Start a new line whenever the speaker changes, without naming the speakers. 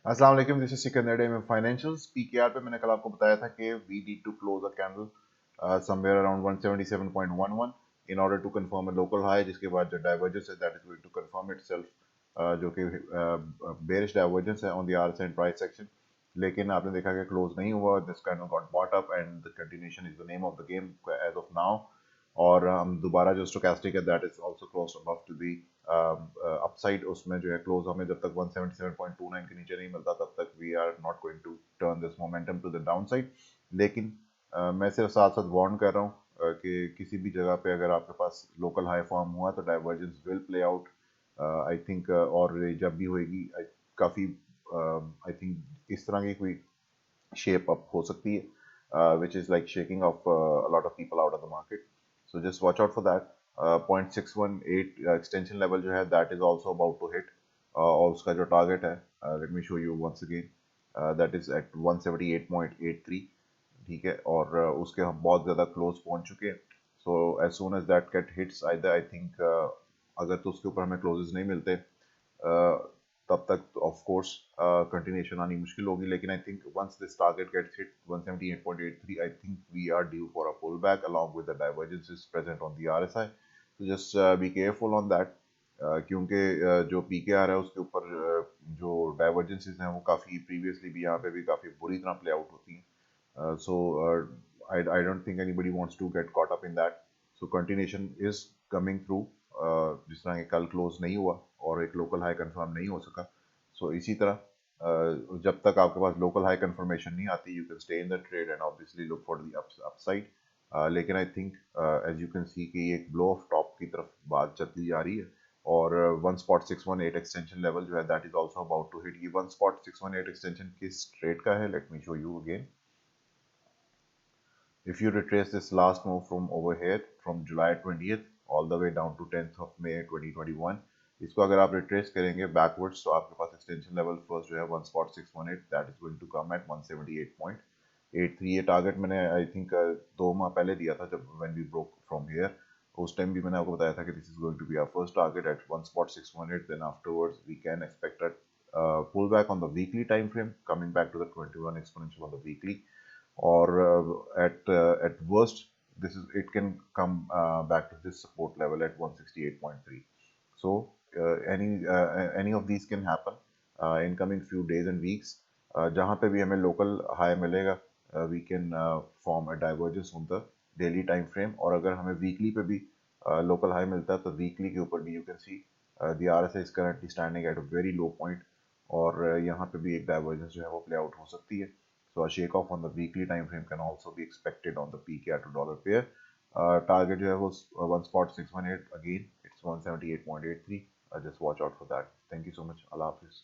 अस्सलाम वालेकुम, this is Sikandar डे में फाइनेंशियल्स पीकेआर पे मैंने कल आपको बताया था कि we need to close a candle somewhere around 177.11 in order to confirm a local high, जिसके बाद जो डाइवर्जेंस है that is going to confirm itself, जो कि बेरिश डाइवर्जेंस है on the R and price section. लेकिन आपने देखा कि क्लोज नहीं हुआ, this candle got bought up and the continuation is the name of the game as of now. और हम दोबारा जो स्टोकेस्टिक है that is also close above to the upside, उसमें जो है क्लोज हमें जब तक 177.29 के नीचे नहीं मिलता तब तक we are not going to turn this momentum to the down side. लेकिन मैं सिर्फ साथ साथ वार्न कर रहा हूँ कि किसी भी जगह पे अगर आपके पास लोकल हाई फॉर्म हुआ तो divergence will play out I think. और जब भी होएगी काफ़ी आई थिंक इस तरह की कोई shape up हो सकती है, which is like shaking off a lot of people out of the market. So just watch out for that. 0.618 extension level जो है that is also about to hit, और उसका जो target है, let me show you once again, that is at 178.83। ठीक है, और उसके हम बहुत ज़्यादा क्लोज पहुंच चुके हैं। So as soon as that get hits I think, अगर तो उसके ऊपर हमें क्लोजेस नहीं मिलते तब तक ऑफ कोर्स कंटिन्यूएशन आनी मुश्किल होगी। लेकिन I think once this target gets hit 178.83, I think we are due for a pull back along with the divergences present on the RSI. तो just be careful on that, क्योंकि जो PKR है उसके ऊपर जो डाइवर्जेंसेस हैं वो काफ़ी प्रीवियसली भी यहाँ पे भी काफ़ी बुरी तरह प्ले आउट होती हैं। सो I don't think anybody wants to get caught up in that. So continuation is coming through, जिस तरह कि कल क्लोज नहीं हुआ और एक लोकल हाई कंफर्म नहीं हो सका। सो इसी तरह जब तक आपके पास लोकल हाई कंफर्मेशन नहीं आती, you can stay in the trade and obviously look for the upside. लेकिन I think as you can see कि ये एक ब्लो ऑफ टॉप की तरफ बात चलती जा रही है। और 1.618 एक्सटेंशन लेवल जो है that is also about to hit. ये 1.618 एक्सटेंशन किस ट्रेड का है, let me show you again. If you retrace this last move from over here from July 20th all the way down to 10th of May 2021, इसको अगर आप retrace करेंगे backwards तो आपके पास एक्सटेंशन लेवल फर्स्ट जो है 1.618 that is going to come at 178.83। ये target मैंने आई थिंक 2 माह पहले दिया था जब when we broke from here. उस टाइम भी मैंने आपको बताया था कि this is going to be our first target at 1.618, then afterwards we can expect a pull back on the weekly time frame, coming back to the 21 exponential on the weekly, or at worst this is it can come back to this support level at 168.3. So any of these can happen in coming few days and weeks. जहाँ पे भी हमें local high मिलेगा we can form a divergence on the daily time frame, और अगर हमें weekly पे भी लोकल हाई मिलता है तो वीकली के ऊपर भी you can C the RSI is currently standing at a very low point, और यहाँ पे भी एक डाइवर्जेंस जो है वो प्ले आउट हो सकती है। So a shake off on the weekly time frame can also be expected on the PKR to dollar pair. Target जो है वो 1.618, again it's 178.83. Just watch out for that. Thank you so much. Allah Hafiz.